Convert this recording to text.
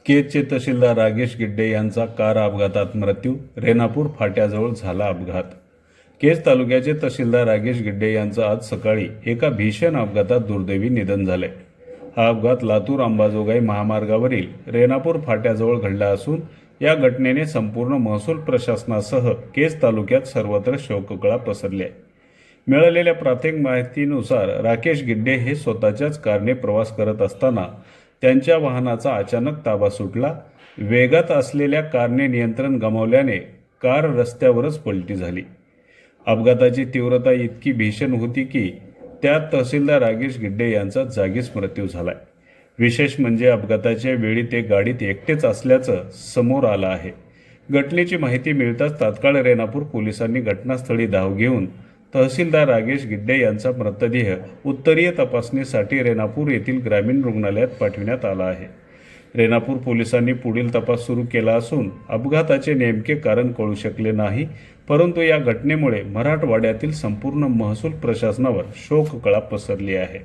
केजचे तहसीलदार रागेश गिड्डे यांचा कार अपघातात मृत्यू. रेणापूर फाट्याजवळ झाला अपघात. केज तालुक्याचे तहसीलदार रागेश गिड्डे यांचं आज सकाळी एका भीषण अपघातात दुर्दैवी निधन झाले. हा अपघात लातूर अंबाजोगाई महामार्गावरील रेणापूर फाट्याजवळ घडला असून या घटनेने संपूर्ण महसूल प्रशासनासह केज तालुक्यात सर्वत्र शोककळा पसरली आहे. मिळालेल्या प्राथमिक माहितीनुसार राकेश गिड्डे हे स्वतःच्याच कारने प्रवास करत असताना त्यांच्या वाहनाचा अचानक ताबा सुटला. वेगात असलेल्या कारने नियंत्रण गमावल्याने कार रस्त्यावरच पलटी झाली. अपघाताची तीव्रता इतकी भीषण होती की त्यात तहसीलदार रागेश गिड्डे यांचा जागीच मृत्यू झाला. विशेष म्हणजे अपघाताच्या वेळी ते गाडीत एकटेच असल्याचं समोर आलं आहे. घटनेची माहिती मिळताच तात्काळ रेणापूर पोलिसांनी घटनास्थळी धाव घेऊन तहसीलदार रागेश गिड्डे यांचा मृतदेह उत्तरीय तपासणीसाठी रेणापूर येथील ग्रामीण रुग्णालयात पाठविण्यात आला आहे. रेणापूर पोलिसांनी पुढील तपास सुरू केला असून अपघाताचे नेमके कारण कळू शकले नाही, परंतु या घटनेमुळे मराठवाड्यातील संपूर्ण महसूल प्रशासनावर शोककळा पसरली आहे.